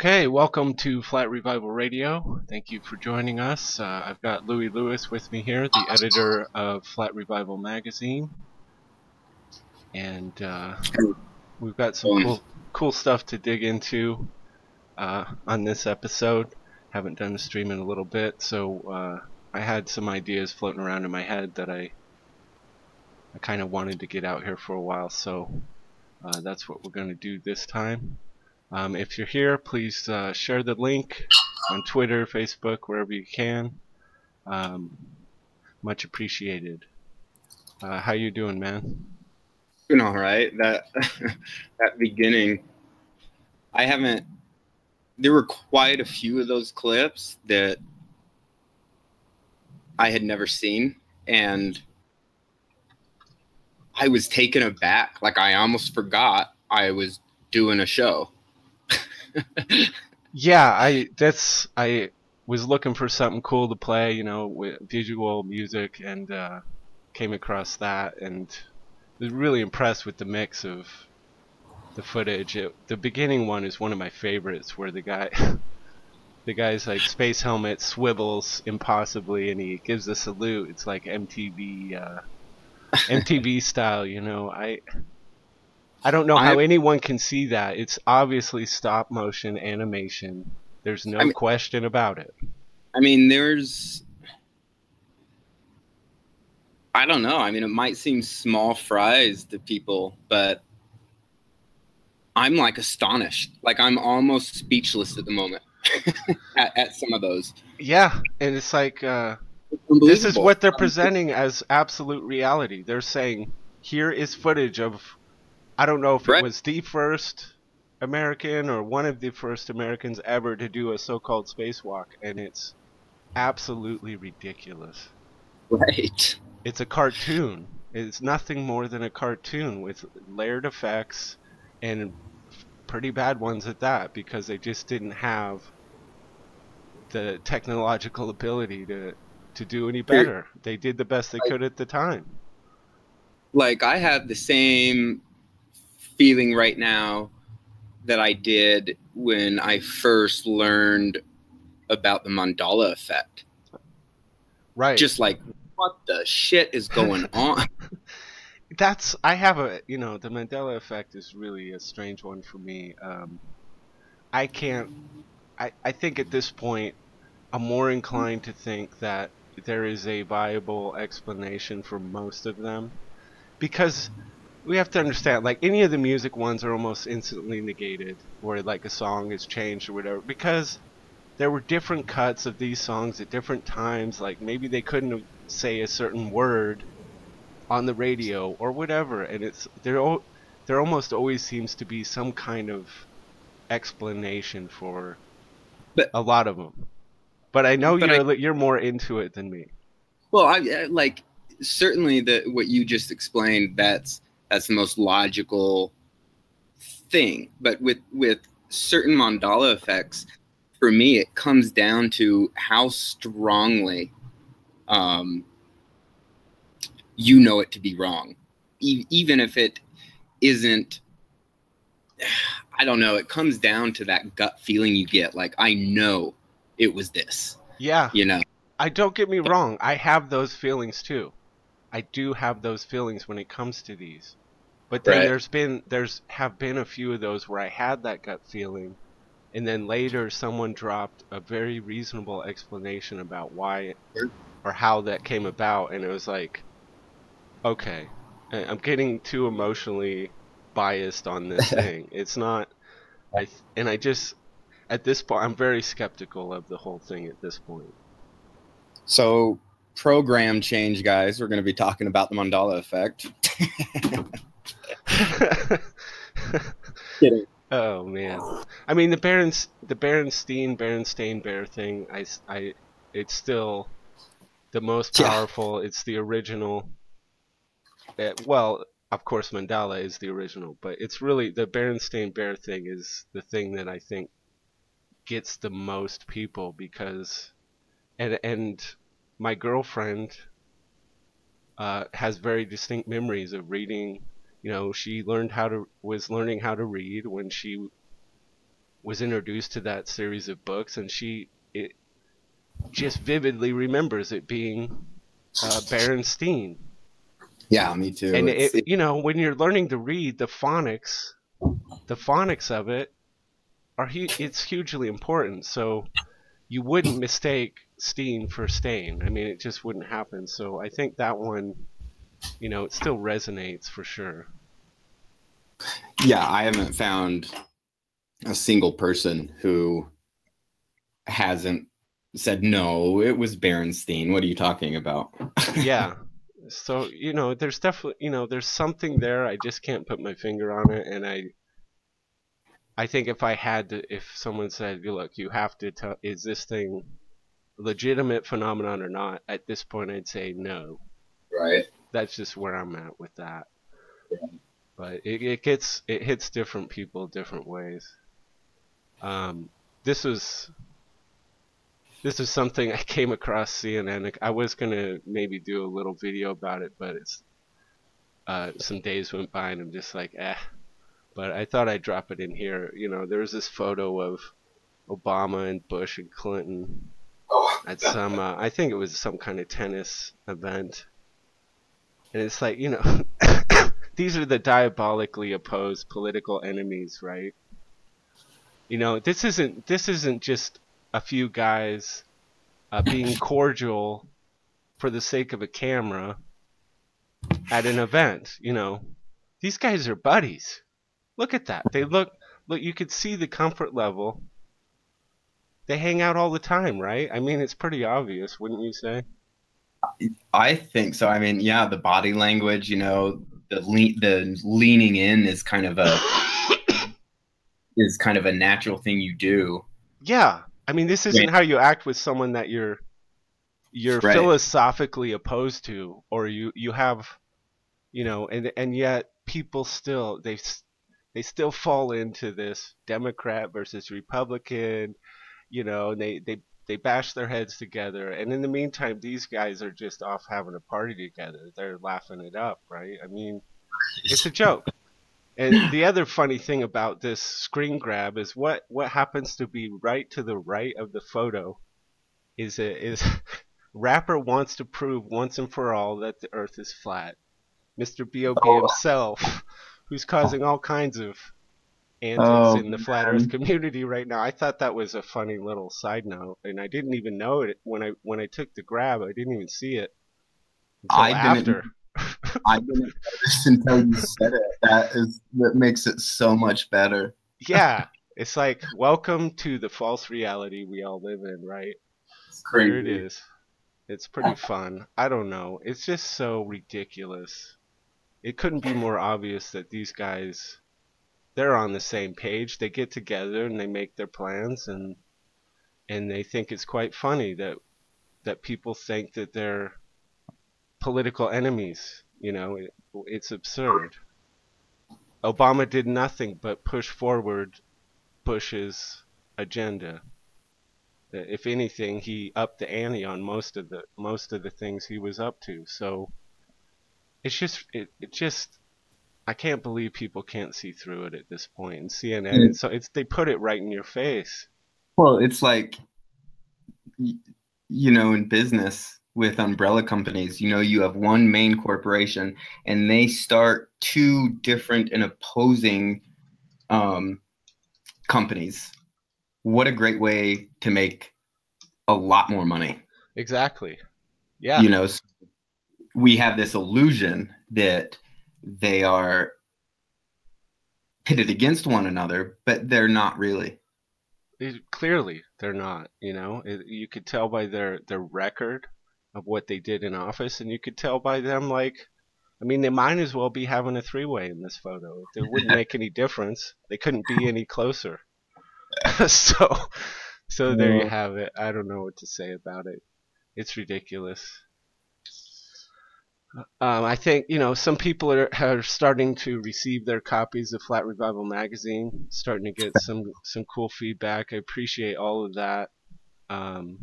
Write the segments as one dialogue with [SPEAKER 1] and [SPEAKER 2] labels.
[SPEAKER 1] Okay, welcome to Flat Revival Radio. Thank you for joining us. I've got Louis Lewis with me here, the editor of Flat Revival magazine, and we've got some cool stuff to dig into on this episode. Haven't done a stream in a little bit, so I had some ideas floating around in my head that I kind of wanted to get out here for a while. So that's what we're going to do this time. If you're here, please share the link on Twitter, Facebook, wherever you can. Much appreciated. How you doing, man?
[SPEAKER 2] Doing all right. That that beginning, I haven't. There were quite a few of those clips that I had never seen, and I was taken aback. Like I almost forgot I was doing a show.
[SPEAKER 1] Yeah, I was looking for something cool to play, you know, with visual music, and came across that, and was really impressed with the mix of the footage. The beginning one is one of my favorites, where the guy's like space helmet swivels impossibly, and he gives a salute. It's like MTV style, you know. I don't know how anyone can see that. It's obviously stop motion animation. There's no question about it.
[SPEAKER 2] I mean, I don't know. I mean, it might seem small fries to people, but I'm like astonished. Like I'm almost speechless at the moment at some of those.
[SPEAKER 1] Yeah, and it's like this is what they're presenting as absolute reality. They're saying, here is footage of, I don't know if it was the first American or one of the first Americans ever to do a so-called spacewalk, and it's absolutely ridiculous.
[SPEAKER 2] Right.
[SPEAKER 1] It's a cartoon. It's nothing more than a cartoon with layered effects, and pretty bad ones at that, because they just didn't have the technological ability to do any better. They did the best they could at the time.
[SPEAKER 2] Like I have the same feeling right now that I did when I first learned about the mandala effect.
[SPEAKER 1] Right.
[SPEAKER 2] Just like, what the shit is going on?
[SPEAKER 1] I have the Mandela effect is really a strange one for me. I think at this point, I'm more inclined to think that there is a viable explanation for most of them, because we have to understand, like, any of the music ones are almost instantly negated, where like a song is changed or whatever, because there were different cuts of these songs at different times. Like maybe they couldn't say a certain word on the radio or whatever, and there almost always seems to be some kind of explanation for a lot of them. But I know you're more into it than me.
[SPEAKER 2] Well, I like certainly what you just explained. That's the most logical thing. But with certain mandala effects, for me, it comes down to how strongly you know it to be wrong, even if it isn't. I don't know. It comes down to that gut feeling you get. Like, I know it was this.
[SPEAKER 1] Yeah.
[SPEAKER 2] You know.
[SPEAKER 1] I don't get me wrong. I have those feelings too. I do have those feelings when it comes to these. But then there's have been a few of those where I had that gut feeling, and then later someone dropped a very reasonable explanation about why or how that came about, and it was like, okay, I'm getting too emotionally biased on this thing. It's not. I just, at this point, I'm very skeptical of the whole thing at this point.
[SPEAKER 2] So, program change, guys. We're going to be talking about the mandala effect.
[SPEAKER 1] Kidding. Oh man, I mean the Berenstain Bear thing. It's still the most powerful. Yeah. It's the original. Well, of course, Mandala is the original, but it's really the Berenstain Bear thing is the thing that I think gets the most people, because, and my girlfriend has very distinct memories of reading. You know, she was learning how to read when she was introduced to that series of books, and she it just vividly remembers it being Berenstain.
[SPEAKER 2] Yeah, me too.
[SPEAKER 1] And
[SPEAKER 2] It's
[SPEAKER 1] you know, when you're learning to read the phonics of it it's hugely important. So you wouldn't mistake Steen for Stain. I mean, it just wouldn't happen. So I think that one, you know, it still resonates for sure.
[SPEAKER 2] yeah, I haven't found a single person who hasn't said no, it was Berenstain. What are you talking about?
[SPEAKER 1] Yeah. So, you know, there's definitely, you know, there's something there. I just can't put my finger on it. And I think if I had to, if someone said, look, you have to tell, is this thing a legitimate phenomenon or not? At this point, I'd say no.
[SPEAKER 2] Right.
[SPEAKER 1] That's just where I'm at with that. But it hits different people different ways. Um, this was something I came across CNN. I was gonna maybe do a little video about it, but it's some days went by and I'm just like, eh. But I thought I'd drop it in here. You know, there's this photo of Obama and Bush and Clinton
[SPEAKER 2] Oh,
[SPEAKER 1] at some, I think it was some kind of tennis event, and it's like, you know, these are the diabolically opposed political enemies, right? You know, this isn't just a few guys being cordial for the sake of a camera at an event. You know, these guys are buddies. Look at that. They look. You could see the comfort level. They hang out all the time, right? I mean, it's pretty obvious, wouldn't you say?
[SPEAKER 2] I think so. I mean, yeah, the body language, you know, the leaning in is kind of a natural thing you do.
[SPEAKER 1] Yeah. I mean, this isn't
[SPEAKER 2] Right.
[SPEAKER 1] how you act with someone that you're
[SPEAKER 2] Right.
[SPEAKER 1] philosophically opposed to, or you have, you know, and yet people still they still fall into this Democrat versus Republican, you know, and they bash their heads together, and in the meantime these guys are just off having a party together. They're laughing it up, right? I mean, it's a joke. And the other funny thing about this screen grab is what happens to be right to the right of the photo is rapper wants to prove once and for all that the earth is flat. Mr. B.O.B.
[SPEAKER 2] Oh,
[SPEAKER 1] himself, who's causing all kinds of antics
[SPEAKER 2] oh
[SPEAKER 1] in the flat earth
[SPEAKER 2] man.
[SPEAKER 1] community right now. I thought that was a funny little side note, and I didn't even know it when I took the grab. I didn't even see it until
[SPEAKER 2] I didn't
[SPEAKER 1] after.
[SPEAKER 2] I didn't notice until you said it. That makes it so much better.
[SPEAKER 1] Yeah, it's like welcome to the false reality we all live in, right?
[SPEAKER 2] It's
[SPEAKER 1] There it
[SPEAKER 2] crazy.
[SPEAKER 1] is. It's pretty fun. I don't know. It's just so ridiculous. It couldn't be more obvious that these guys, they're on the same page. They get together and they make their plans, and they think it's quite funny that people think that they're political enemies. You know, it's absurd. Obama did nothing but push forward Bush's agenda. If anything, he upped the ante on most of the things he was up to. So it just I can't believe people can't see through it at this point. And CNN,
[SPEAKER 2] And,
[SPEAKER 1] it's they put it right in your face.
[SPEAKER 2] well, it's like you know, in business with umbrella companies, you know, you have one main corporation and they start two different and opposing um, companies. What a great way to make a lot more money.
[SPEAKER 1] Exactly. Yeah.
[SPEAKER 2] You know, so we have this illusion that they are pitted against one another, but they're not really.
[SPEAKER 1] Clearly, they're not. You know, you could tell by their record of what they did in office, and you could tell by them like, I mean, they might as well be having a three-way in this photo. It wouldn't make any difference. They couldn't be any closer. so, so there you
[SPEAKER 2] Uh,
[SPEAKER 1] have it. I don't know what to say about it. It's ridiculous. I think, you know, some people are starting to receive their copies of Flat Revival magazine, starting to get some cool feedback. I appreciate all of that. Um,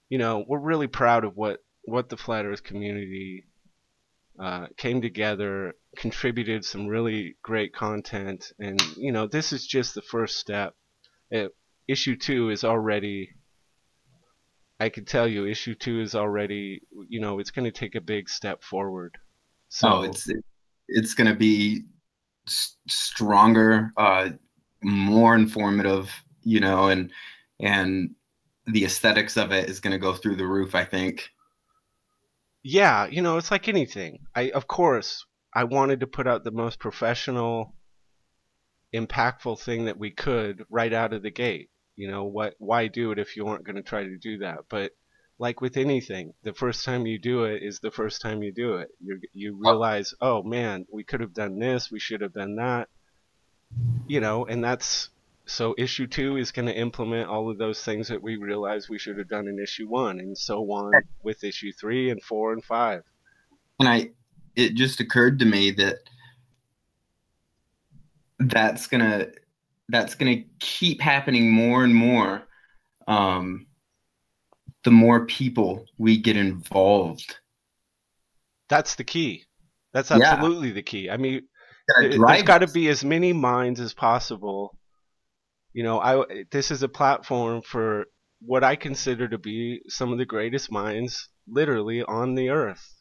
[SPEAKER 1] you know, we're really proud of what the Flat Earth community came together, contributed some really great content, and you know, this is just the first step. Uh, issue 2 is already, I can tell you, issue 2 is already, it's going to take a big step forward.
[SPEAKER 2] Oh,
[SPEAKER 1] So,
[SPEAKER 2] it's going to be stronger, more informative, and the aesthetics of it is going to go through the roof, I think.
[SPEAKER 1] yeah, it's like anything. Of course, I wanted to put out the most professional, impactful thing that we could right out of the gate. Why do it if you weren't going to try to do that? But like with anything, the first time you do it is the first time you do it. You realize, oh man, we could have done this, we should have done that, and that's so issue 2 is going to implement all of those things that we realized we should have done in issue 1, and so on with issue 3 and 4 and 5.
[SPEAKER 2] And it just occurred to me that that's gonna that's gonna keep happening more and more. Um, the more people we get involved.
[SPEAKER 1] That's the key. That's
[SPEAKER 2] Yeah,
[SPEAKER 1] absolutely the key. I mean,
[SPEAKER 2] gotta
[SPEAKER 1] there's
[SPEAKER 2] drive
[SPEAKER 1] got to
[SPEAKER 2] us.
[SPEAKER 1] be as many minds as possible. This is a platform for what I consider to be some of the greatest minds literally on the earth.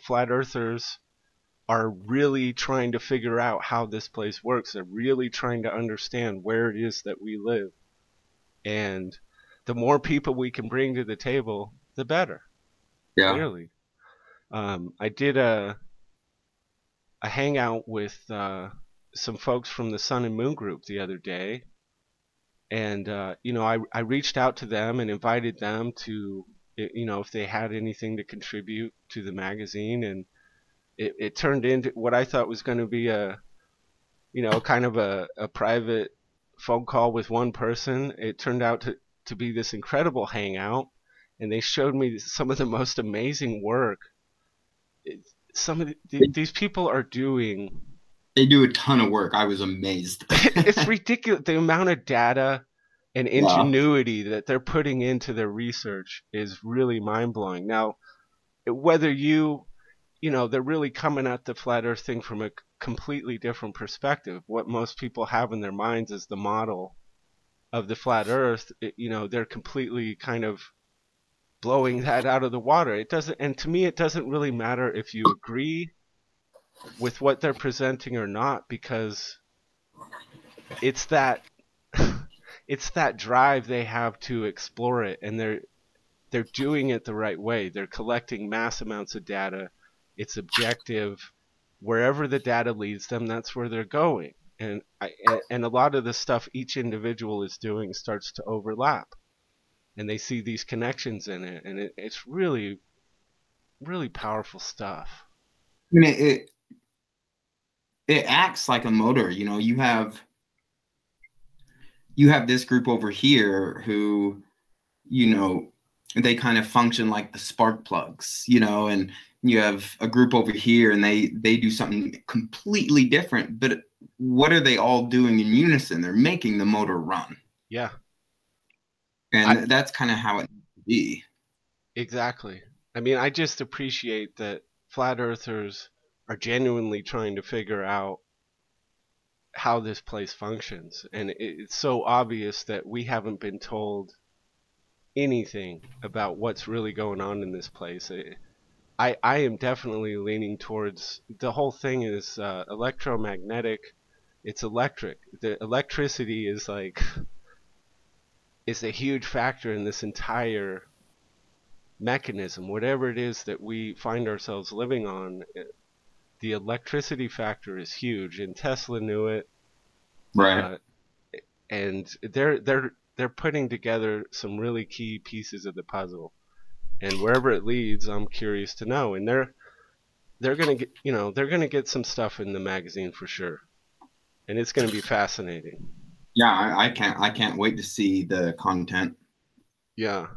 [SPEAKER 1] Flat earthers are really trying to figure out how this place works. They're really trying to understand where it is that we live. And the more people we can bring to the table, the better,
[SPEAKER 2] Yeah.
[SPEAKER 1] clearly. I did a hangout with some folks from the Sun and Moon group the other day. And, I reached out to them and invited them to, if they had anything to contribute to the magazine. And it turned into what I thought was going to be kind of a private phone call with one person. It turned out to be this incredible hangout. And they showed me some of the most amazing work. Some of these people are doing.
[SPEAKER 2] They do a ton of work. I was amazed.
[SPEAKER 1] It's ridiculous. The amount of data and
[SPEAKER 2] Yeah.
[SPEAKER 1] ingenuity that they're putting into their research is really mind blowing. Now, whether they're really coming at the flat earth thing from a completely different perspective. What most people have in their minds is the model of the flat earth. They're completely kind of blowing that out of the water. It doesn't, and to me, it doesn't really matter if you agree with what they're presenting or not, because it's that it's that drive they have to explore it, and they're doing it the right way. They're collecting mass amounts of data. It's objective. Wherever the data leads them, that's where they're going. And a lot of the stuff each individual is doing starts to overlap, and they see these connections in it, and it's really, really powerful stuff.
[SPEAKER 2] I mean, it acts like a motor. You have this group over here who, you know, they kind of function like the spark plugs, and you have a group over here and they do something completely different, but what are they all doing in unison? They're making the motor run.
[SPEAKER 1] Yeah, I
[SPEAKER 2] And that's kind of how it needs to be.
[SPEAKER 1] exactly. I mean, I just appreciate that flat earthers are genuinely trying to figure out how this place functions, and it's so obvious that we haven't been told anything about what's really going on in this place. I am definitely leaning towards the whole thing is electromagnetic. It's electric. The electricity is a huge factor in this entire mechanism. Whatever it is that we find ourselves living on, the electricity factor is huge, and Tesla knew it.
[SPEAKER 2] Right.
[SPEAKER 1] Uh, and they're putting together some really key pieces of the puzzle. And wherever it leads, I'm curious to know. And they're gonna get they're gonna get some stuff in the magazine for sure, and it's gonna be fascinating.
[SPEAKER 2] Yeah, I can't wait to see the content.
[SPEAKER 1] Yeah,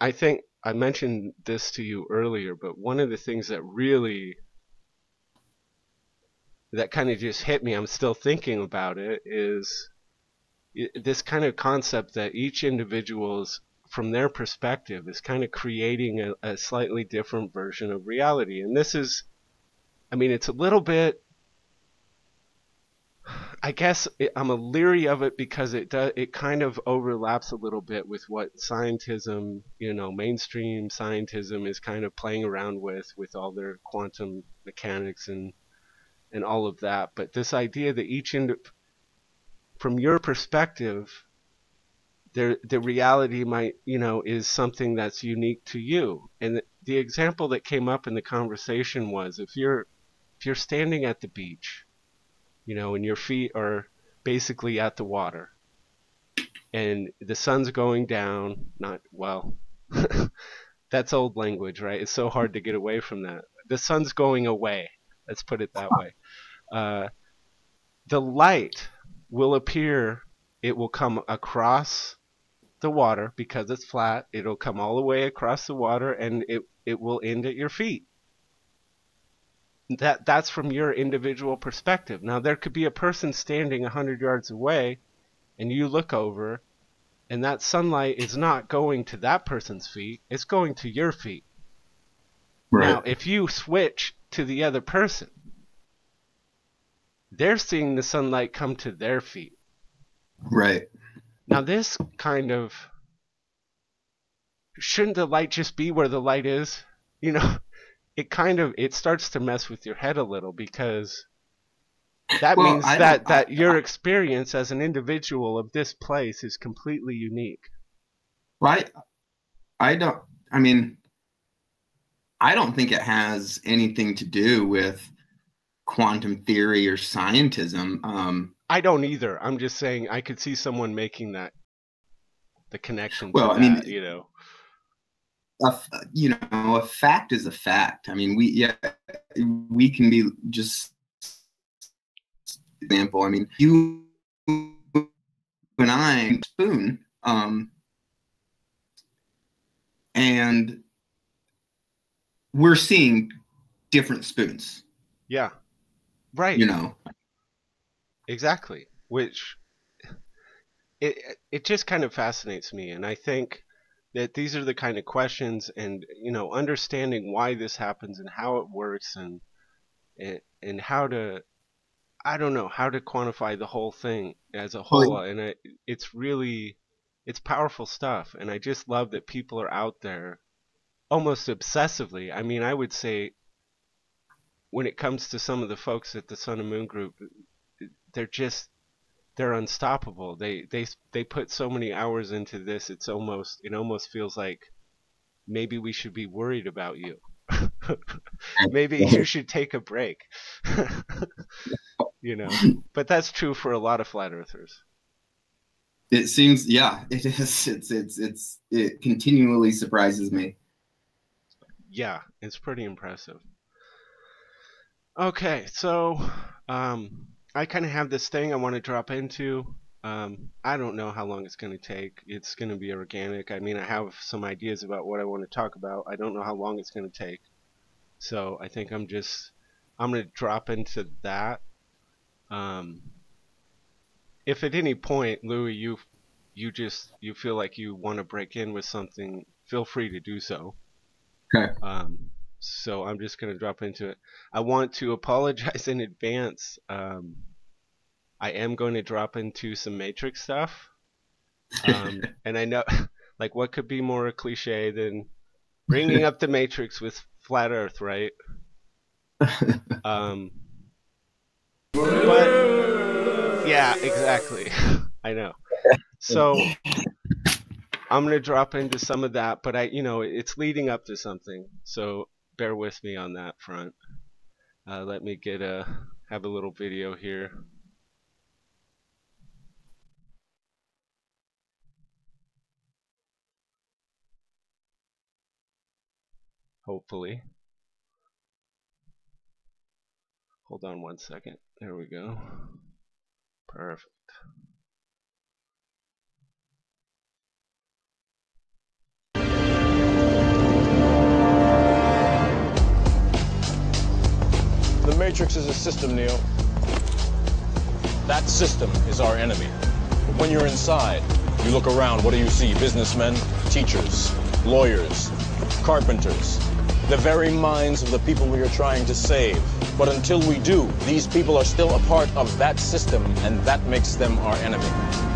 [SPEAKER 1] I think I mentioned this to you earlier, but one of the things that kind of just hit me, I'm still thinking about it, is this kind of concept that each individual's from their perspective is kind of creating a slightly different version of reality. And this is, I mean, it's a little bit, I guess I'm a leery of it because it kind of overlaps a little bit with what scientism, mainstream scientism is kind of playing around with all their quantum mechanics and all of that. But this idea that from your perspective, the reality might, is something that's unique to you. And the example that came up in the conversation was if you're standing at the beach, and your feet are basically at the water, and the sun's going down, that's old language, right? It's so hard to get away from that. The sun's going away. Let's put it that way. The light will appear. It will come across the water because it's flat. It'll come all the way across the water, and it will end at your feet. That's from your individual perspective. Now, there could be a person standing 100 yards away, and you look over, and that sunlight is not going to that person's feet. It's going to your feet. Right. Now, if you switch to the other person, they're seeing the sunlight come to their feet.
[SPEAKER 2] Right.
[SPEAKER 1] Now, this kind of... shouldn't the light just be where the light is? It starts to mess with your head a little, because that means that your experience as an individual of this place is completely unique.
[SPEAKER 2] Right. I don't think it has anything to do with quantum theory or scientism.
[SPEAKER 1] I don't either. I'm just saying I could see someone making the connection.
[SPEAKER 2] Well, a fact is a fact. We can be just example. You and I spoon, and we're seeing different spoons.
[SPEAKER 1] Yeah, right. Exactly. Which it just kind of fascinates me, and I think that these are the kind of questions, and understanding why this happens and how it works, and how to, I don't know, how to quantify the whole thing as a whole. And it's powerful stuff, and I just love that people are out there almost obsessively. I would say when it comes to some of the folks at the Sun and Moon Group, they're unstoppable. They put so many hours into this. It almost feels like maybe we should be worried about you. Maybe you should take a break. But that's true for a lot of flat earthers.
[SPEAKER 2] It seems, yeah, it is. It continually surprises me.
[SPEAKER 1] Yeah, it's pretty impressive. Okay, so I kind of have this thing I want to drop into. I don't know how long it's going to take. It's going to be organic. I have some ideas about what I want to talk about. I don't know how long it's going to take. So I think I'm going to drop into that. If at any point, Louis, you feel like you want to break in with something, feel free to do so.
[SPEAKER 2] Okay.
[SPEAKER 1] So I'm just going to drop into it. I want to apologize in advance. I am going to drop into some Matrix stuff. And I know, like, what could be more cliche than bringing up the Matrix with flat Earth, right? But yeah, exactly. I know. So I'm going to drop into some of that, but it's leading up to something. So bear with me on that front. Let me have a little video here. Hopefully. Hold on one second. There we go. Perfect.
[SPEAKER 3] The Matrix is a system, Neo. That system is our enemy. But when you're inside, you look around, what do you see? Businessmen, teachers, lawyers, carpenters, the very minds of the people we are trying to save. But until we do, these people are still a part of that system, and that makes them our enemy.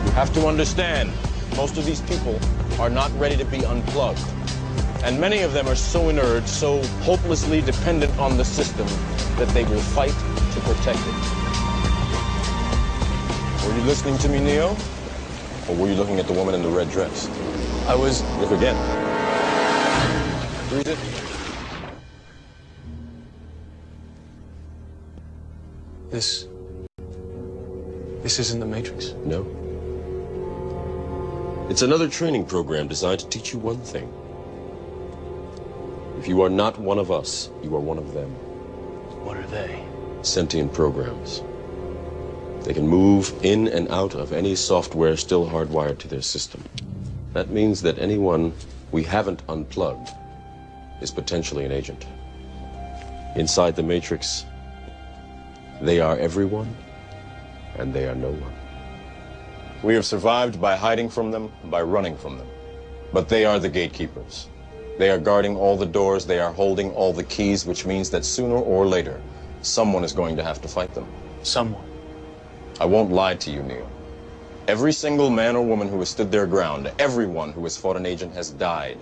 [SPEAKER 3] You have to understand, most of these people are not ready to be unplugged. And many of them are so inert, so hopelessly dependent on the system, that they will fight to protect it. Were you listening to me, Neo? Or were you looking at the woman in the red dress?
[SPEAKER 4] I was...
[SPEAKER 3] Look again. Breathe it.
[SPEAKER 4] This isn't the Matrix.
[SPEAKER 5] No. It's another training program designed to teach you one thing. If you are not one of us, you are one of them.
[SPEAKER 4] What are they?
[SPEAKER 5] Sentient programs. They can move in and out of any software still hardwired to their system. That means that anyone we haven't unplugged is potentially an agent. Inside the Matrix, they are everyone, and they are no one.
[SPEAKER 3] We have survived by hiding from them, by running from them. But they are the gatekeepers. They are guarding all the doors, they are holding all the keys, which means that sooner or later, someone is going to have to fight them.
[SPEAKER 4] Someone.
[SPEAKER 3] I won't lie to you, Neo. Every single man or woman who has stood their ground, everyone who has fought an agent has died.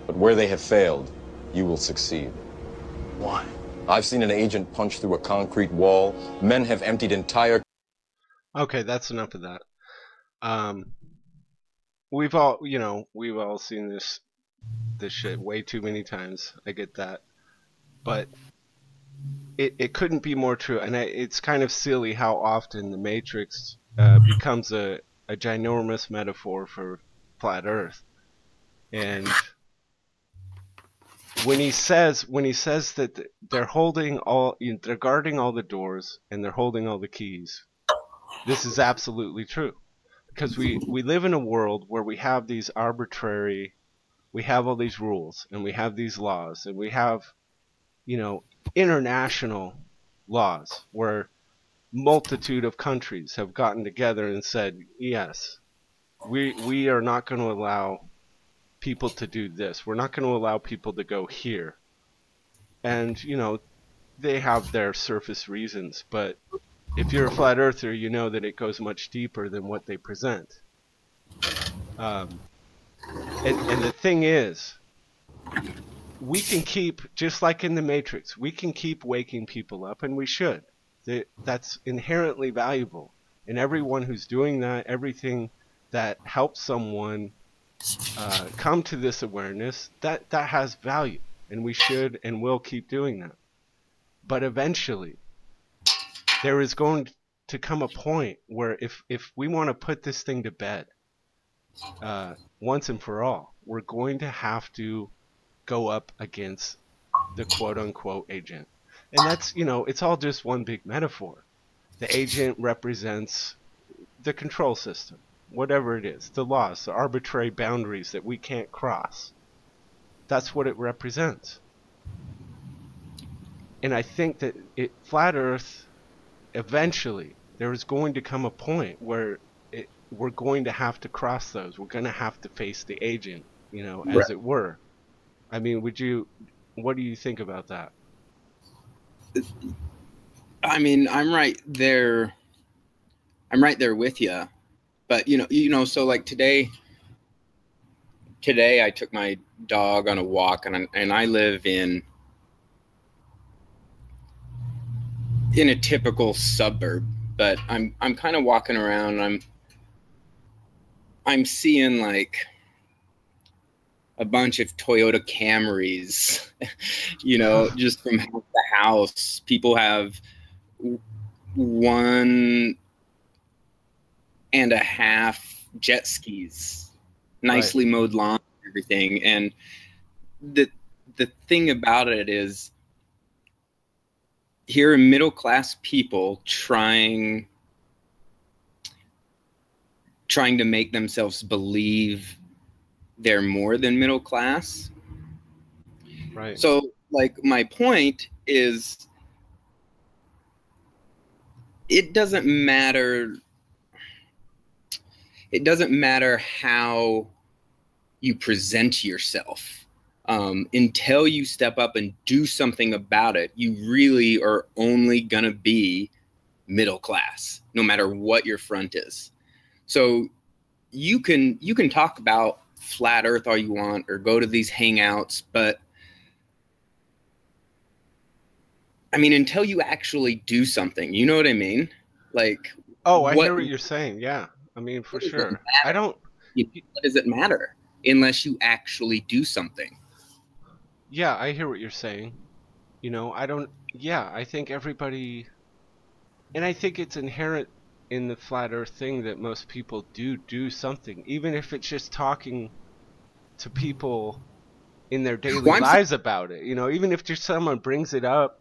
[SPEAKER 3] But where they have failed, you will succeed.
[SPEAKER 4] Why?
[SPEAKER 3] I've seen an agent punch through a concrete wall. Men have emptied entire...
[SPEAKER 1] Okay, that's enough of that. We've all seen this shit way too many times. I get that. But it couldn't be more true. And it's kind of silly how often the Matrix becomes a ginormous metaphor for flat Earth. And when he says that they're guarding all the doors and they're holding all the keys, this is absolutely true. Because we live in a world where we have these we have all these rules and we have these laws and we have, international laws where multitude of countries have gotten together and said, yes, we are not going to allow people to do this. We're not going to allow people to go here. And, they have their surface reasons, but if you're a flat earther, you know that it goes much deeper than what they present. And the thing is, we can keep, just like in the Matrix, we can keep waking people up, and we should. That's inherently valuable. And everyone who's doing that, everything that helps someone come to this awareness, that has value. And we should and will keep doing that. But eventually, there is going to come a point where if we want to put this thing to bed once and for all, we're going to have to go up against the quote-unquote agent. And that's, it's all just one big metaphor. The agent represents the control system, whatever it is, the laws, the arbitrary boundaries that we can't cross. That's what it represents. And I think that flat Earth, eventually, there is going to come a point where we're going to have to cross those. We're going to have to face the agent, as it were. I mean, what do you think about that?
[SPEAKER 2] I mean, I'm right there with you. But, so like today I took my dog on a walk, and I live in a typical suburb, but I'm kind of walking around, and I'm seeing like a bunch of Toyota Camrys, just from house to house. People have 1.5 jet skis, nicely mowed lawn, and everything. And the thing about it is, here are middle class people trying to make themselves believe they're more than middle class.
[SPEAKER 1] Right.
[SPEAKER 2] So, like, my point is, it doesn't matter how you present yourself. until you step up and do something about it, you really are only gonna be middle class, no matter what your front is. So you can talk about flat Earth all you want, or go to these hangouts, but I mean, until you actually do something, you know what I mean? Like,
[SPEAKER 1] Oh, I hear what you're saying. Yeah, I mean, for sure. I don't.
[SPEAKER 2] What does it matter unless you actually do something?
[SPEAKER 1] Yeah, I hear what you're saying. I don't. Yeah, I think everybody, and I think it's inherent in the flat Earth thing that most people do something, even if it's just talking to people in their daily lives about it. Even if just someone brings up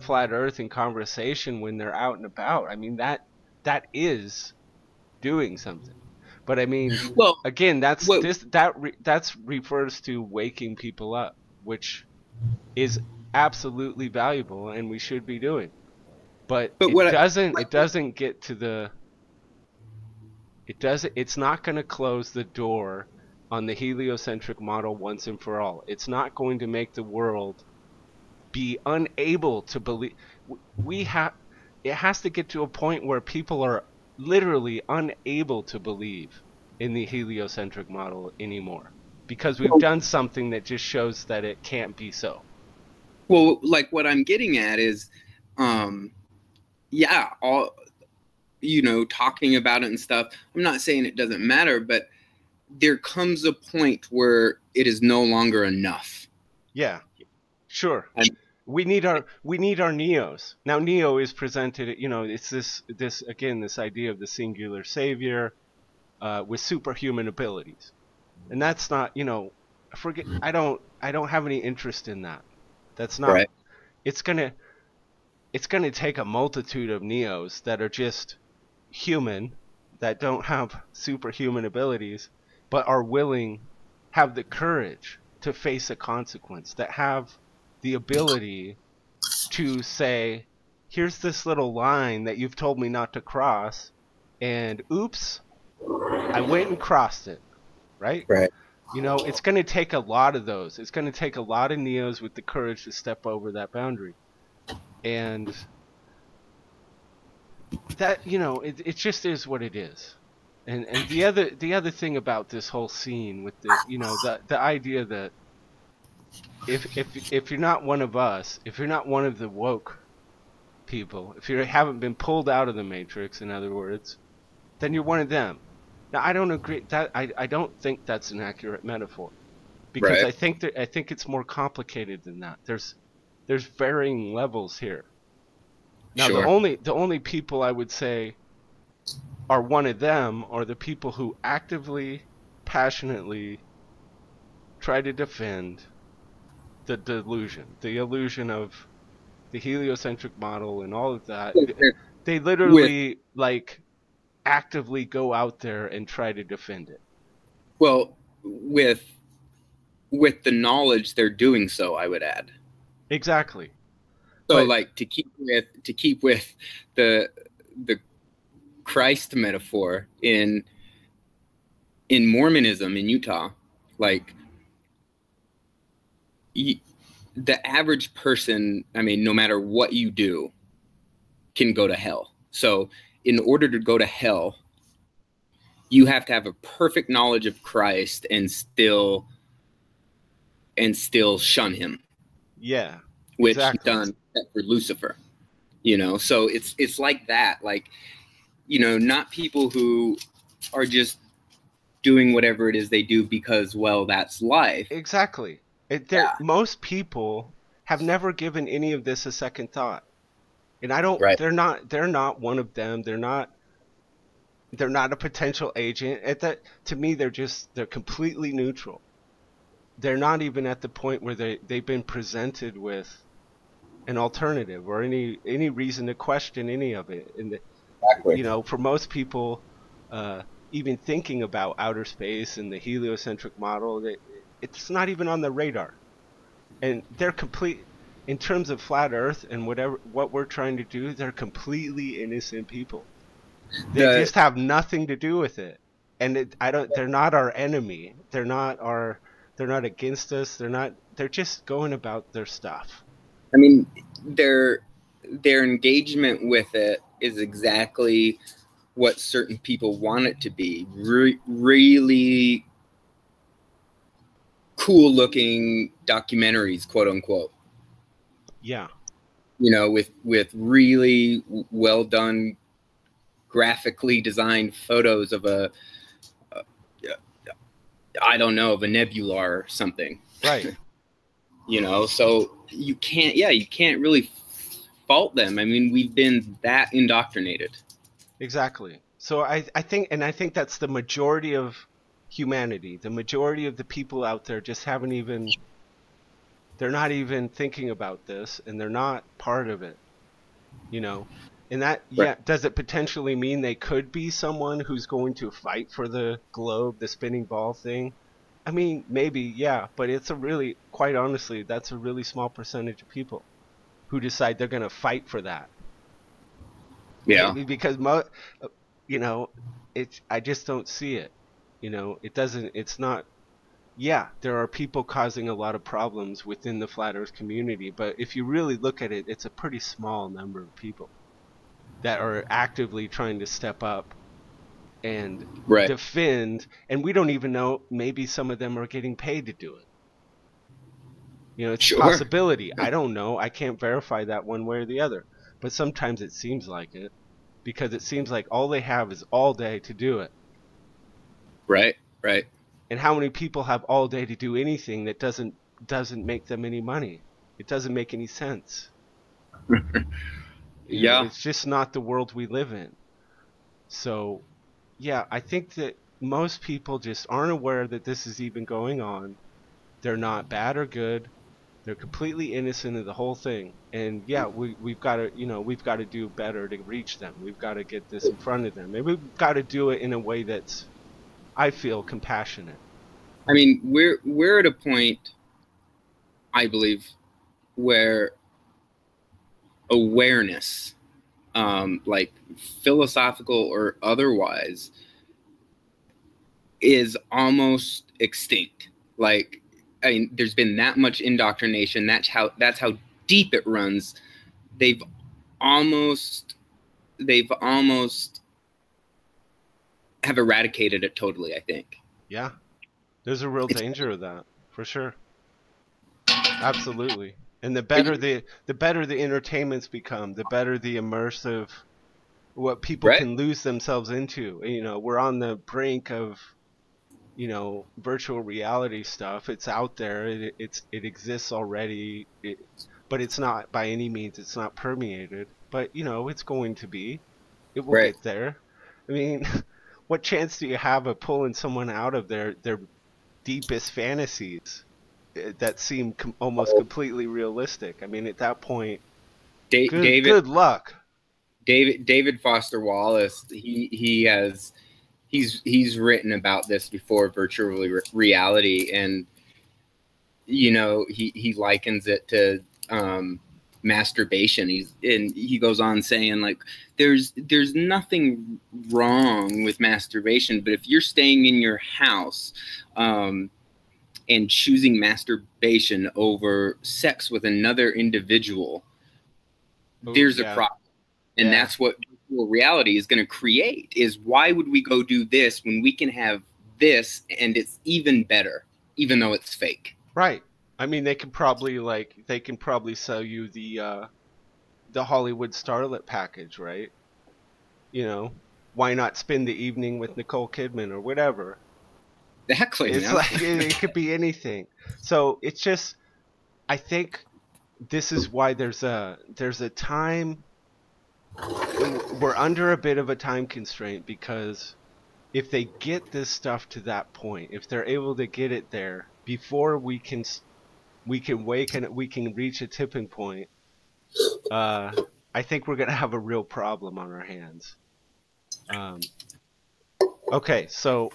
[SPEAKER 1] flat Earth in conversation when they're out and about. I mean, that is doing something. But I mean,
[SPEAKER 2] well,
[SPEAKER 1] again, that refers to waking people up, which is absolutely valuable and we should be doing. But it doesn't get to the it's not going to close the door on the heliocentric model once and for all. It's not going to make the world be unable to believe. It has to get to a point where people are literally unable to believe in the heliocentric model anymore, because we've done something that just shows that it can't be so.
[SPEAKER 2] Well, like what I'm getting at is, talking about it and stuff. I'm not saying it doesn't matter, but there comes a point where it is no longer enough.
[SPEAKER 1] Yeah, sure. And we need our Neos. Now, Neo is presented, it's this idea of the singular savior with superhuman abilities. And that's not, I don't have any interest in that. That's not right. It's going to take a multitude of Neos that are just human, that don't have superhuman abilities, but are willing, have the courage to face a consequence, that have the ability to say, here's this little line that you've told me not to cross, and oops, I went and crossed it, right?
[SPEAKER 2] Right.
[SPEAKER 1] It's going to take a lot of those. It's going to take a lot of Neos with the courage to step over that boundary. And that, it just is what it is. And the other thing about this whole scene with the idea that if you're not one of us, if you're not one of the woke people, if you haven't been pulled out of the Matrix, in other words, then you're one of them. Now, I don't agree that I don't think that's an accurate metaphor, because right. I think it's more complicated than that. There's varying levels here. Now, sure. the only people I would say are one of them are the people who actively, passionately try to defend the delusion, the illusion of the heliocentric model and all of that. They literally actively go out there and try to defend it.
[SPEAKER 2] Well, with the knowledge they're doing so, I would add.
[SPEAKER 1] Exactly.
[SPEAKER 2] So, to keep with the Christ metaphor in Mormonism in Utah, the average person, I mean, no matter what you do, can go to hell. So in order to go to hell, you have to have a perfect knowledge of Christ and still shun him.
[SPEAKER 1] Yeah.
[SPEAKER 2] Which exactly. Done for Lucifer. So it's like that. Not people who are just doing whatever it is they do because, well, that's life.
[SPEAKER 1] Exactly. Most people have never given any of this a second thought, and I don't. Right. They're not one of them. They're not a potential agent. To me, they're completely neutral. They're not even at the point where they've been presented with an alternative or any reason to question any of it. And
[SPEAKER 2] exactly.
[SPEAKER 1] For most people, even thinking about outer space and the heliocentric model, it's not even on the radar. And they're complete in terms of flat Earth and what we're trying to do. They're completely innocent people. They just have nothing to do with it. And they're not our enemy. They're They're not against us. They're just going about their stuff.
[SPEAKER 2] I mean, their engagement with it is exactly what certain people want it to be. Really cool looking documentaries, quote unquote.
[SPEAKER 1] Yeah.
[SPEAKER 2] You know, with really well done, graphically designed photos of I don't know, of a nebula or something.
[SPEAKER 1] Right.
[SPEAKER 2] You know, so you can't really fault them. I mean, we've been that indoctrinated.
[SPEAKER 1] Exactly. So I think that's the majority of humanity. The majority of the people out there just they're not even thinking about this, and they're not part of it. You know, and that, yeah, does it potentially mean they could be someone who's going to fight for the globe, the spinning ball thing? I mean, maybe, yeah, but quite honestly, that's a really small percentage of people who decide they're going to fight for that.
[SPEAKER 2] Yeah.
[SPEAKER 1] Because you know, I just don't see it. You know, it's not. Yeah, there are people causing a lot of problems within the flat earth community, but if you really look at it, it's a pretty small number of people that are actively trying to step up and defend, and we don't even know, maybe some of them are getting paid to do it. You know, it's a possibility. I don't know. I can't verify that one way or the other, but sometimes it seems like it, because it seems like all they have is all day to do it.
[SPEAKER 2] Right.
[SPEAKER 1] And how many people have all day to do anything that doesn't make them any money? It doesn't make any sense. You know, it's just not the world we live in. So, yeah, I think that most people just aren't aware that this is even going on. They're not bad or good. They're completely innocent of the whole thing. And yeah, we've got to do better to reach them. We've got to get this in front of them. And we've got to do it in a way that's, I feel, compassionate.
[SPEAKER 2] I mean, we're at a point, I believe, where awareness, like philosophical or otherwise, is almost extinct. Like, I mean, there's been that much indoctrination. That's how deep it runs. They've almost have eradicated it totally, I think.
[SPEAKER 1] Yeah. There's a real danger of that, for sure. Absolutely. And the better the entertainments become, the better the immersive, what people can lose themselves into. You know, we're on the brink of, you know, virtual reality stuff. It's out there. It exists already. But it's not, by any means, it's not permeated. But, you know, it's going to be. It will get there. I mean, what chance do you have of pulling someone out of their deepest fantasies that seem almost completely realistic? I mean, at that point, good luck.
[SPEAKER 2] David Foster Wallace, he's written about this before, virtual reality, and you know, he likens it to masturbation. He goes on saying, like, there's nothing wrong with masturbation, but if you're staying in your house and choosing masturbation over sex with another individual, there's a problem. And that's what virtual reality is going to create, is why would we go do this when we can have this and it's even better, even though it's fake?
[SPEAKER 1] Right. I mean, they can probably sell you the Hollywood starlet package, right? You know, why not spend the evening with Nicole Kidman or whatever?
[SPEAKER 2] Exactly.
[SPEAKER 1] It's like it could be anything. So it's just, I think this is why there's a time. We're under a bit of a time constraint, because if they get this stuff to that point, if they're able to get it there before we can wake and we can reach a tipping point, I think we're gonna have a real problem on our hands. Okay, so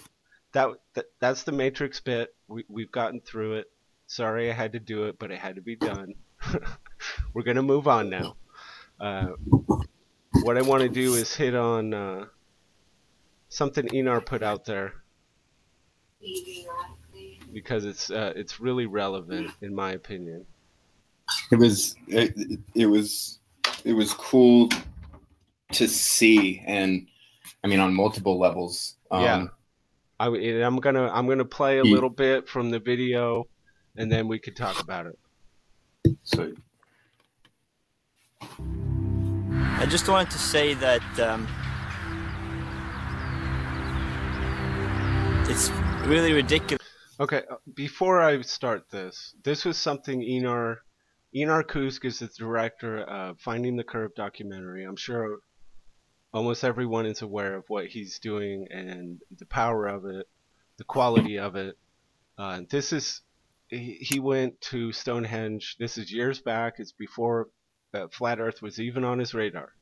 [SPEAKER 1] that's the Matrix bit. We've gotten through it. Sorry I had to do it, but it had to be done. We're gonna move on now. What I want to do is hit on something Enar put out there. because it's really relevant in my opinion.
[SPEAKER 2] It was cool to see, and I mean on multiple levels.
[SPEAKER 1] Yeah. I'm gonna play a little bit from the video, and then we could talk about it.
[SPEAKER 2] So
[SPEAKER 6] I just wanted to say that it's really ridiculous.
[SPEAKER 1] Okay, before I start this was something Enar Kusk is the director of Finding the Curve documentary. I'm sure almost everyone is aware of what he's doing and the power of it, the quality of it. He went to Stonehenge. This is years back. It's before Flat Earth was even on his radar.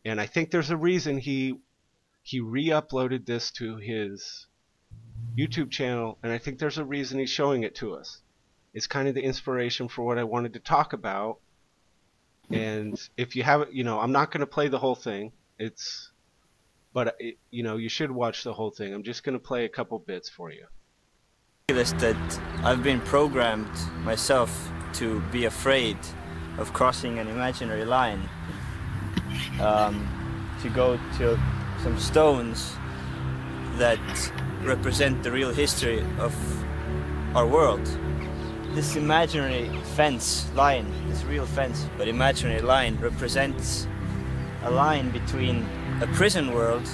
[SPEAKER 1] And I think there's a reason he re-uploaded this to his YouTube channel, and I think there's a reason he's showing it to us. It's kind of the inspiration for what I wanted to talk about. And if you haven't, I'm not going to play the whole thing. But you should watch the whole thing. I'm just going to play a couple bits for you.
[SPEAKER 6] That I've been programmed myself to be afraid of crossing an imaginary line, to go to some stones that represent the real history of our world. This imaginary fence line, this real fence but imaginary line, represents a line between a prison world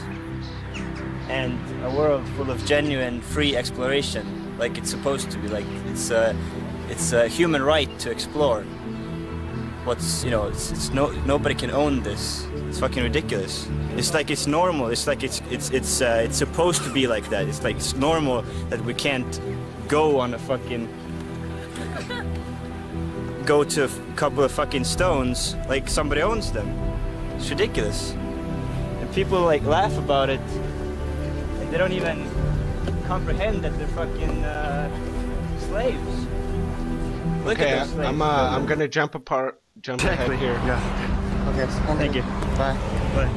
[SPEAKER 6] and a world full of genuine free exploration, like it's supposed to be. Like it's a human right to explore. Nobody can own this. It's fucking ridiculous. It's like it's normal. It's like it's supposed to be like that. It's like it's normal that we can't go on a fucking go to a couple of fucking stones like somebody owns them. It's ridiculous. And people like laugh about it. Like they don't even comprehend that they're fucking slaves. Look
[SPEAKER 1] Okay,
[SPEAKER 6] at those slaves.
[SPEAKER 1] I'm gonna jump ahead here.
[SPEAKER 6] Yeah. Okay. Thank you. Bye. Bye.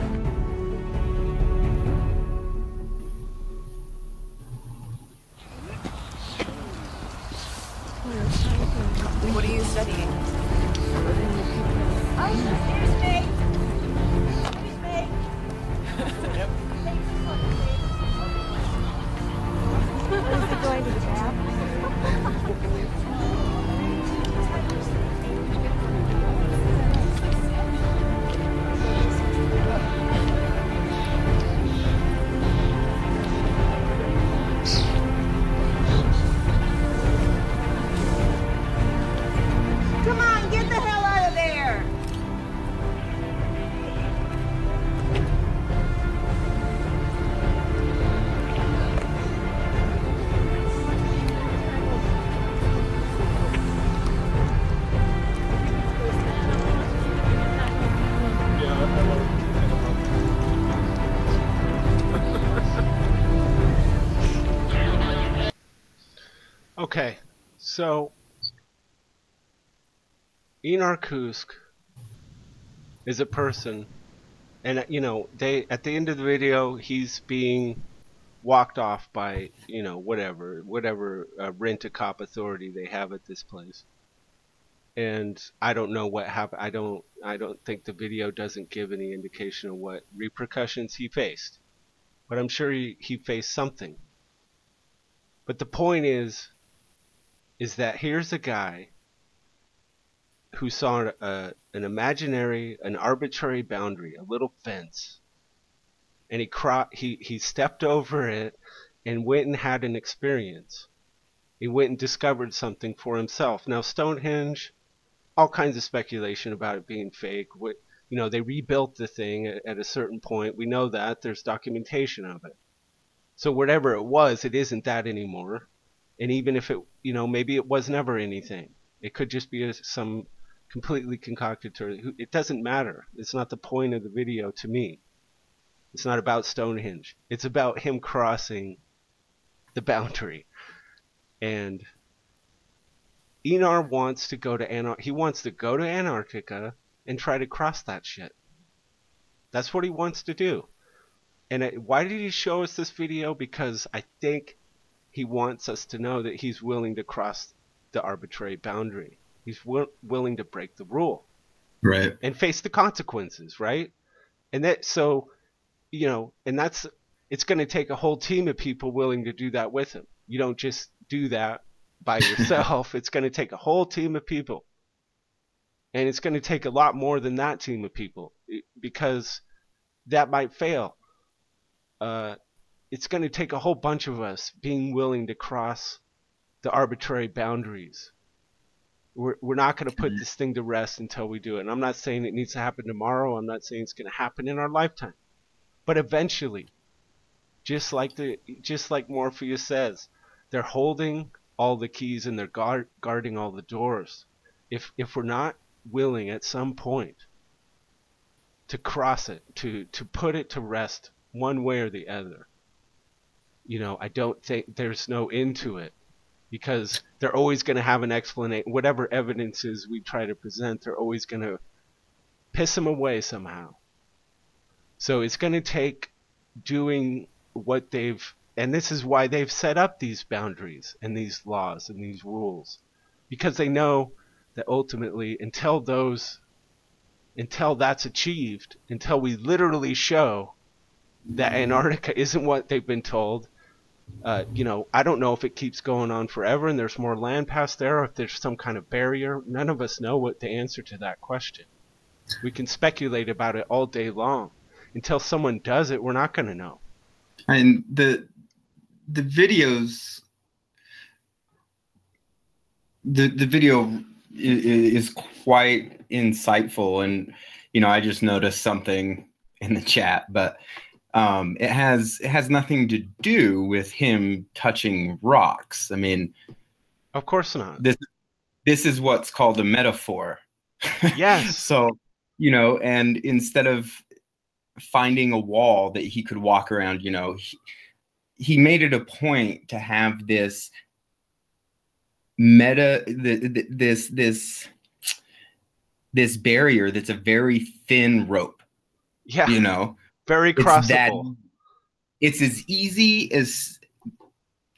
[SPEAKER 7] What are you studying? Oh, excuse me. Excuse me.
[SPEAKER 6] Yep.
[SPEAKER 7] Going to the bathroom. Come on, get the hell out of there!
[SPEAKER 1] Okay, so Enar Kusk is a person, and at the end of the video he's being walked off by whatever rent-a-cop authority they have at this place, and I don't know what happened. I don't think the video doesn't give any indication of what repercussions he faced, but I'm sure he faced something. But the point is that here's a guy who saw an arbitrary boundary, a little fence, and he stepped over it and went and had an experience. He went and discovered something for himself. Now Stonehenge, all kinds of speculation about it being fake. They rebuilt the thing at a certain point. We know that there's documentation of it. So whatever it was, it isn't that anymore. And even if it, maybe it was never anything. It could just be some completely concocted story. It doesn't matter. It's not the point of the video to me. It's not about Stonehenge. It's about him crossing the boundary. And Enar wants to go to Antarctica and try to cross that shit. That's what he wants to do. And why did he show us this video? Because I think he wants us to know that he's willing to cross the arbitrary boundary. He's willing to break the rule
[SPEAKER 2] Right.
[SPEAKER 1] and face the consequences, right? And that, so, and that's, it's going to take a whole team of people willing to do that with him. You don't just do that by yourself. It's going to take a whole team of people. And it's going to take a lot more than that team of people, because that might fail. It's going to take a whole bunch of us being willing to cross the arbitrary boundaries. We're not going to put this thing to rest until we do it. And I'm not saying it needs to happen tomorrow. I'm not saying it's going to happen in our lifetime. But eventually, just like Morpheus says, they're holding all the keys and they're guarding all the doors. If we're not willing at some point to cross it, to put it to rest one way or the other, I don't think there's no end to it, because they're always going to have an explanation. Whatever evidences we try to present, they're always going to piss them away somehow. So it's going to take doing what and this is why they've set up these boundaries and these laws and these rules, because they know that ultimately, until that's achieved, until we literally show that Antarctica isn't what they've been told, I don't know if it keeps going on forever and there's more land past there, or if there's some kind of barrier. None of us know what the answer to that question. We can speculate about it all day long. Until someone does it, we're not going to know.
[SPEAKER 2] And the videos, the video is quite insightful, and I just noticed something in the chat, but it has nothing to do with him touching rocks. I mean,
[SPEAKER 1] of course not.
[SPEAKER 2] This is what's called a metaphor.
[SPEAKER 1] Yes.
[SPEAKER 2] So, and instead of finding a wall that he could walk around, he made it a point to have this this barrier that's a very thin rope.
[SPEAKER 1] Yeah. Very crossable.
[SPEAKER 2] It's as easy as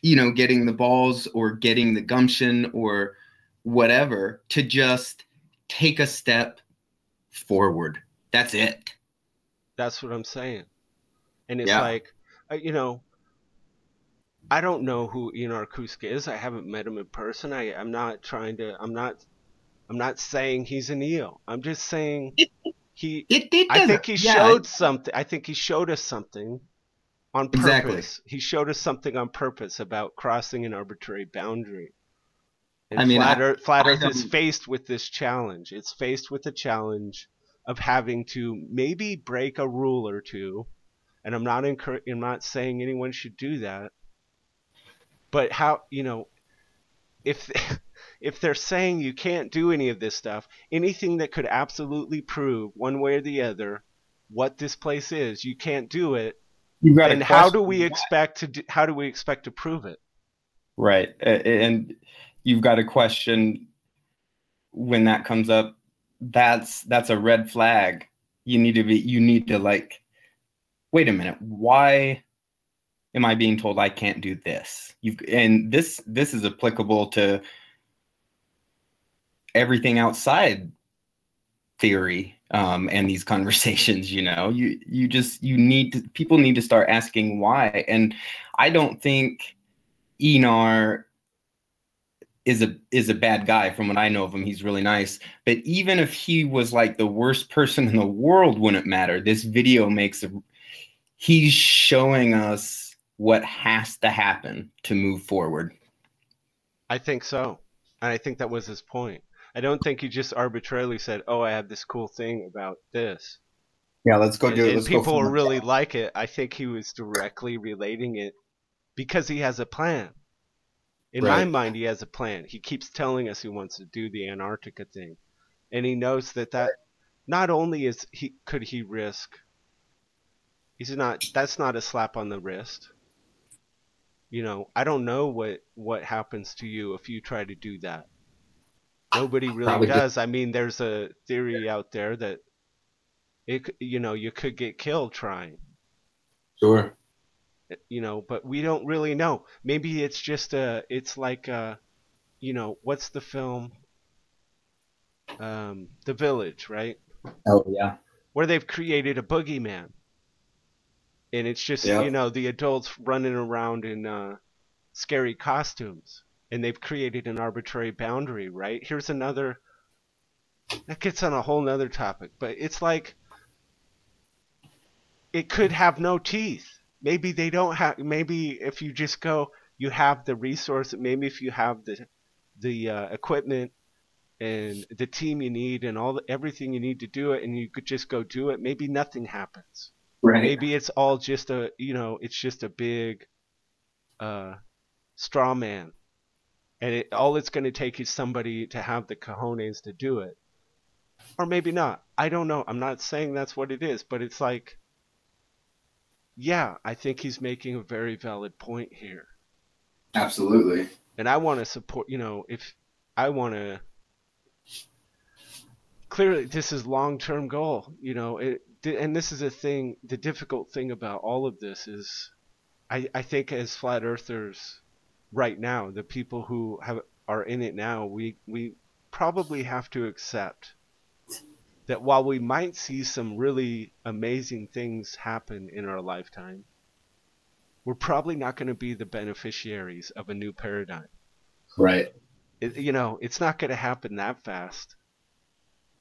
[SPEAKER 2] getting the balls or getting the gumption or whatever to just take a step forward. That's it.
[SPEAKER 1] That's what I'm saying. And it's like, I don't know who Enar Kuska is. I haven't met him in person. I'm not saying he's an eel. I'm just saying I think he showed something. I think he showed us something on purpose.
[SPEAKER 2] Exactly.
[SPEAKER 1] He showed us something on purpose about crossing an arbitrary boundary. And Flat Earth is faced with this challenge. It's faced with the challenge of having to maybe break a rule or two. And I'm not saying anyone should do that. But how, if they're saying you can't do any of this stuff, anything that could absolutely prove one way or the other what this place is, you can't do it. Then how do we expect to prove it?
[SPEAKER 2] Right. And you've got to question when that comes up. That's a red flag. You need to like, wait a minute, why am I being told I can't do this? And this is applicable to everything outside theory and these conversations. People need to start asking why. And I don't think Enar is a bad guy. From what I know of him, he's really nice. But even if he was like the worst person in the world, wouldn't matter. This video he's showing us what has to happen to move forward.
[SPEAKER 1] I think so. And I think that was his point. I don't think he just arbitrarily said, "Oh, I have this cool thing about this."
[SPEAKER 2] Yeah, let's go do it.
[SPEAKER 1] And people will really like it. I think he was directly relating it because he has a plan. In my mind, he has a plan. He keeps telling us he wants to do the Antarctica thing. And he knows that not only could he risk, that's not a slap on the wrist. I don't know what happens to you if you try to do that. Nobody really does. I mean, there's a theory out there that you could get killed trying.
[SPEAKER 2] Sure.
[SPEAKER 1] you know, but we don't really know. Maybe it's just it's like you know, what's the film? The Village, right?
[SPEAKER 2] Oh yeah.
[SPEAKER 1] Where they've created a boogeyman, and it's just,
[SPEAKER 2] Yeah.
[SPEAKER 1] you know, the adults running around in scary costumes, and they've created an arbitrary boundary, right? Here's another, that gets on a whole nother topic, but it's like, it could have no teeth. Maybe they don't have, maybe if you just go, you have the resource, maybe if you have the equipment and the team you need and everything you need to do it, and you could just go do it, maybe nothing happens.
[SPEAKER 2] Right.
[SPEAKER 1] Maybe it's all just a, you know, it's just a big straw man, and all it's going to take is somebody to have the cojones to do it, or maybe not. I don't know. I'm not saying that's what it is, but it's like, yeah, I think he's making a very valid point here.
[SPEAKER 2] Absolutely.
[SPEAKER 1] And I want to support, you know, if I want to, clearly this is long-term goal, you know, and this is a thing, the difficult thing about all of this is, I think as flat earthers right now, the people who are in it now, we probably have to accept that while we might see some really amazing things happen in our lifetime, we're probably not going to be the beneficiaries of a new paradigm.
[SPEAKER 2] Right.
[SPEAKER 1] You know, it's not going to happen that fast.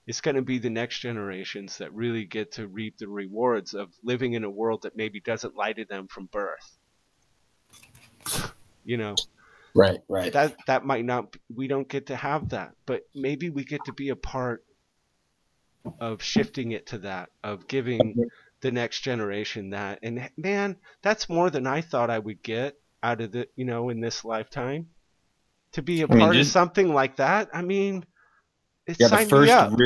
[SPEAKER 1] It's going to be the next generations that really get to reap the rewards of living in a world that maybe doesn't lie to them from birth. You know,
[SPEAKER 2] Right. Right.
[SPEAKER 1] that might not, we don't get to have that, but maybe we get to be a part of shifting it to that, of giving the next generation that. And man, that's more than I thought I would get out of the, you know, in this lifetime, to be a part of something like that. I mean, it's,
[SPEAKER 2] yeah,
[SPEAKER 1] sign me up.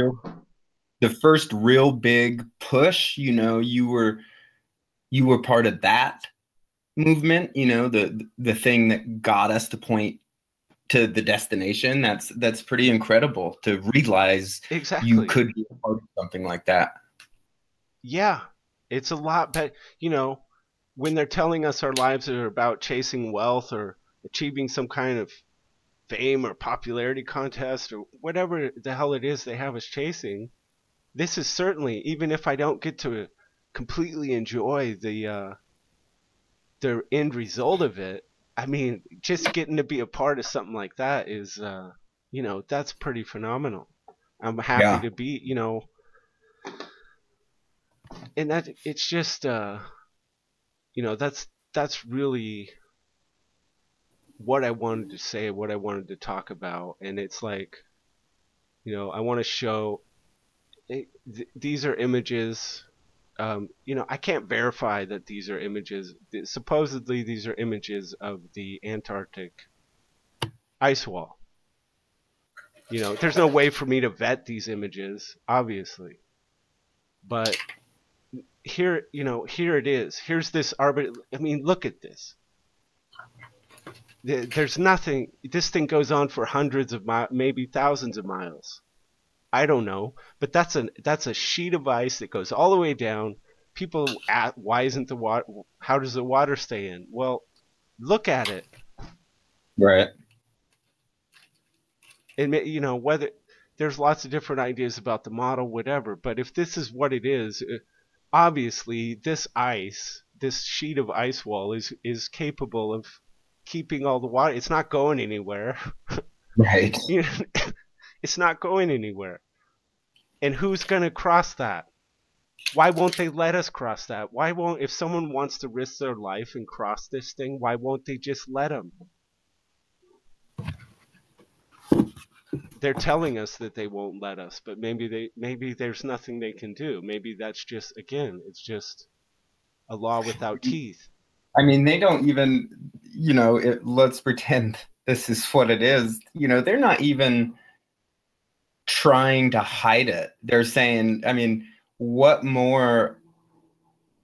[SPEAKER 2] The first real big push, you know, you were part of that movement, you know, the thing that got us to point to the destination. That's pretty incredible to realize.
[SPEAKER 1] Exactly.
[SPEAKER 2] You could be a part of something like that.
[SPEAKER 1] Yeah, it's a lot, but you know, when they're telling us our lives are about chasing wealth or achieving some kind of fame or popularity contest or whatever the hell it is they have us chasing, this is certainly, even if I don't get to completely enjoy the end result of it, I mean, just getting to be a part of something like that is, you know, that's pretty phenomenal. I'm happy to be, you know, and that it's just, you know, that's really what I wanted to say, what I wanted to talk about. And it's like, you know, I want to show these are images. You know, I can't verify that these are images. Supposedly, these are images of the Antarctic ice wall. You know, there's no way for me to vet these images, obviously. But here, you know, here it is. Here's this I mean, look at this. There's nothing. This thing goes on for hundreds of miles, maybe thousands of miles. I don't know, but that's a sheet of ice that goes all the way down. People ask, why isn't the water? How does the water stay in? Well, look at it.
[SPEAKER 2] Right.
[SPEAKER 1] And you know, whether there's lots of different ideas about the model, whatever. But if this is what it is, obviously this ice, this sheet of ice wall, is capable of keeping all the water. It's not going anywhere.
[SPEAKER 2] Right.
[SPEAKER 1] You know, it's not going anywhere. And who's going to cross that? Why won't they let us cross that? Why won't, if someone wants to risk their life and cross this thing, why won't they just let them? They're telling us that they won't let us, but maybe there's nothing they can do. Maybe that's just, again, it's just a law without teeth.
[SPEAKER 2] I mean, they don't even, you know, let's pretend this is what it is. You know, they're not even trying to hide it. They're saying, I mean, what more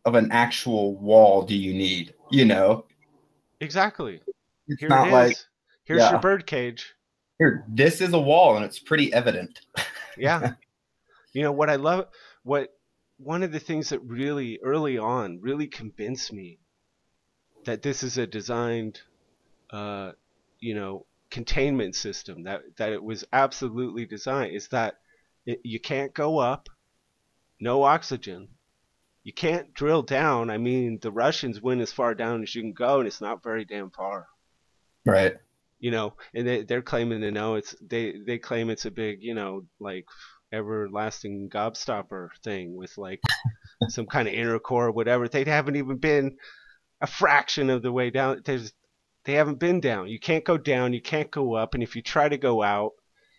[SPEAKER 2] of an actual wall do you need? You know?
[SPEAKER 1] Exactly.
[SPEAKER 2] It's
[SPEAKER 1] Here
[SPEAKER 2] not
[SPEAKER 1] it is.
[SPEAKER 2] like,
[SPEAKER 1] Here's your bird cage.
[SPEAKER 2] Here, this is a wall and it's pretty evident.
[SPEAKER 1] Yeah. You know, what I love, one of the things that really, early on, really convinced me that this is a designed, containment system, that it was absolutely designed, is that you can't go up, no oxygen. You can't drill down. I mean, the Russians went as far down as you can go, and it's not very damn far.
[SPEAKER 2] Right.
[SPEAKER 1] And they're claiming to know they claim it's a big, like everlasting gobstopper thing with like some kind of inner core or whatever. They haven't even been a fraction of the way down. They haven't been down. You can't go down, you can't go up, and if you try to go out,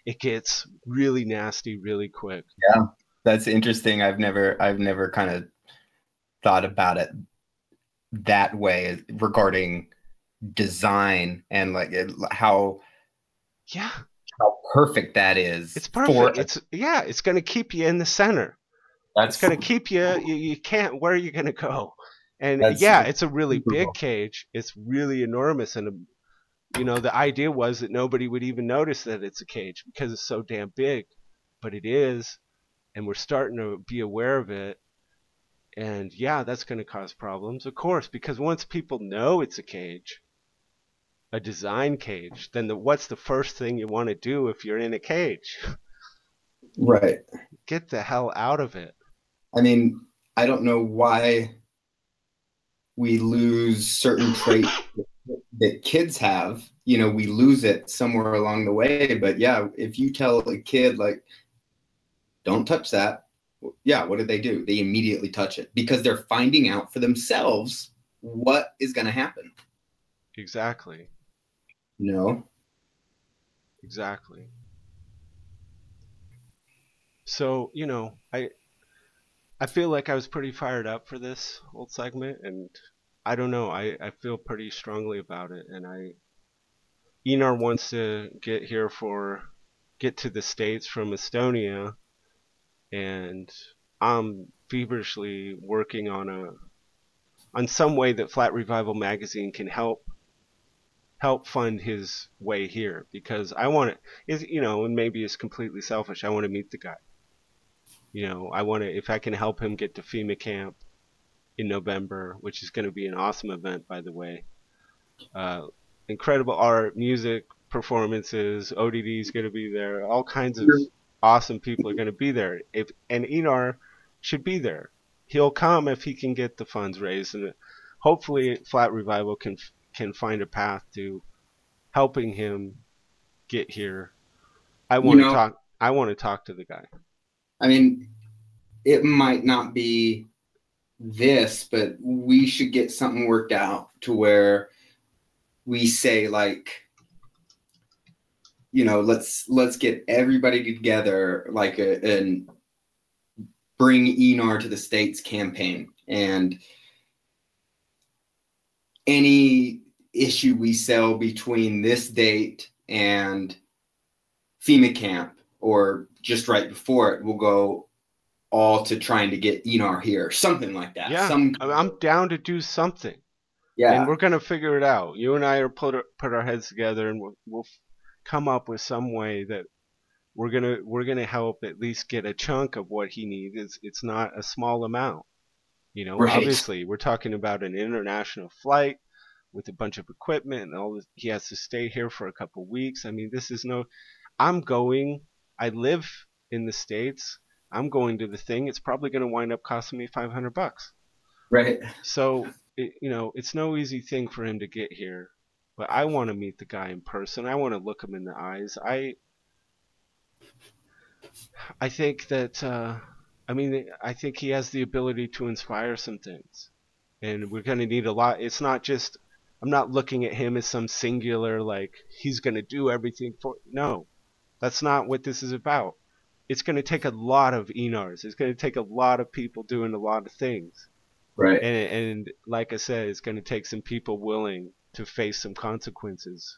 [SPEAKER 1] it gets really nasty really quick.
[SPEAKER 2] Yeah, that's interesting. I've never kind of thought about it that way regarding design and like how perfect that is.
[SPEAKER 1] It's perfect. It's going to keep you in the center. It's going to keep you can't, where are you going to go? And it's a really big cage. It's really enormous, and the idea was that nobody would even notice that it's a cage because it's so damn big, but it is, and we're starting to be aware of it. And that's going to cause problems, of course, because once people know it's a cage, a design cage, then what's the first thing you want to do if you're in a cage?
[SPEAKER 2] Right.
[SPEAKER 1] Get the hell out of it.
[SPEAKER 2] I mean, I don't know why we lose certain traits that kids have. We lose it somewhere along the way. But if you tell a kid, like, don't touch that, what do? They immediately touch it because they're finding out for themselves what is going to happen.
[SPEAKER 1] Exactly. Exactly. So, I feel like I was pretty fired up for this whole segment, and I don't know, I feel pretty strongly about it, and Enar wants to get to the States from Estonia, and I'm feverishly working on some way that Flat Revival magazine can help fund his way here, because I want to, and maybe it's completely selfish, I want to meet the guy. I want to, if I can help him get to FEMA camp in November, which is going to be an awesome event, by the way. Incredible art, music, performances, ODD is going to be there. All kinds of awesome people are going to be there. And Enar should be there. He'll come if he can get the funds raised, and hopefully Flat Revival can find a path to helping him get here. I want to talk to the guy.
[SPEAKER 2] I mean, it might not be this, but we should get something worked out to where we say, like, let's get everybody together, like and bring Enar to the States campaign, and any issue we sell between this date and FEMA camp, or just right before it, will go all to trying to get Enar here, something like that.
[SPEAKER 1] Yeah, I'm down to do something.
[SPEAKER 2] Yeah,
[SPEAKER 1] and we're gonna figure it out. You and I are put our heads together, and we'll come up with some way that we're gonna help at least get a chunk of what he needs. It's not a small amount.
[SPEAKER 2] Right.
[SPEAKER 1] Obviously we're talking about an international flight with a bunch of equipment and all this. He has to stay here for a couple weeks. I mean, this is I live in the States. I'm going to the thing. It's probably going to wind up costing me $500.
[SPEAKER 2] Right.
[SPEAKER 1] So, it's no easy thing for him to get here. But I want to meet the guy in person. I want to look him in the eyes. I think that, I think he has the ability to inspire some things. And we're going to need a lot. It's not just, I'm not looking at him as some singular, like, he's going to do everything for, no. That's not what this is about. It's going to take a lot of Enars. It's going to take a lot of people doing a lot of things.
[SPEAKER 2] Right.
[SPEAKER 1] And like I said, it's going to take some people willing to face some consequences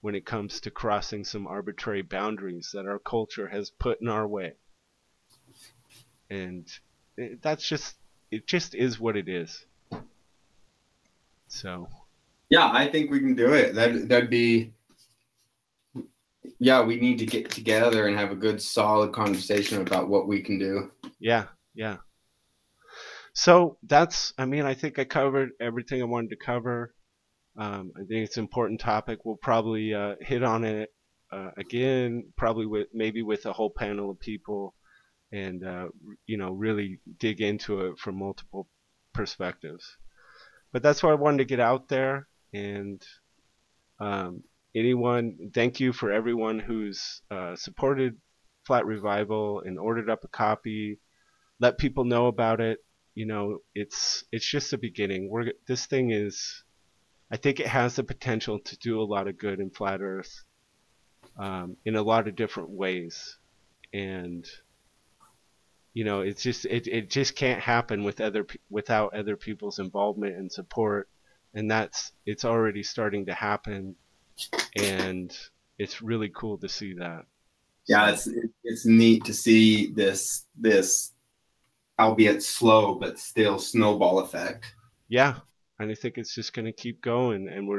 [SPEAKER 1] when it comes to crossing some arbitrary boundaries that our culture has put in our way. And it just is what it is. So.
[SPEAKER 2] Yeah, I think we can do it. That'd be. Yeah, we need to get together and have a good, solid conversation about what we can do.
[SPEAKER 1] Yeah. So that's, I mean, I think I covered everything I wanted to cover. I think it's an important topic. We'll probably hit on it again, probably maybe with a whole panel of people, and really dig into it from multiple perspectives. But that's what I wanted to get out there. And um, thank you for everyone who's supported Flat Revival and ordered up a copy. Let people know about it. It's just the beginning. This thing is, I think it has the potential to do a lot of good in Flat Earth in a lot of different ways. And it just can't happen without other people's involvement and support. And it's already starting to happen, and it's really cool to see that.
[SPEAKER 2] Yeah, it's neat to see this albeit slow but still snowball effect.
[SPEAKER 1] Yeah, and I think it's just going to keep going, and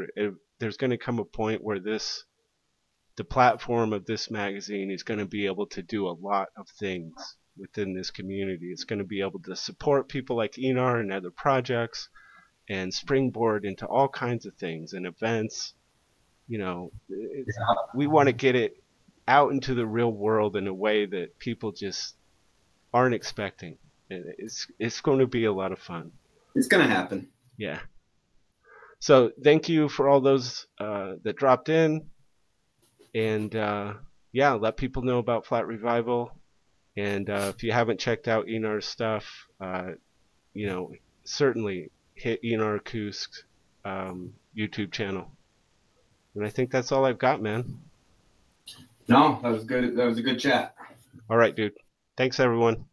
[SPEAKER 1] there's going to come a point where the platform of this magazine is going to be able to do a lot of things within this community. It's going to be able to support people like Enar and other projects, and springboard into all kinds of things and events. We want to get it out into the real world in a way that people just aren't expecting. It's going to be a lot of fun.
[SPEAKER 2] It's going to happen.
[SPEAKER 1] Yeah. So thank you for all those that dropped in, and let people know about Flat Revival. And if you haven't checked out Enar's stuff, certainly hit Enar Kusk's YouTube channel. And I think that's all I've got, man.
[SPEAKER 2] No, that was good. That was a good chat.
[SPEAKER 1] All right, dude. Thanks, everyone.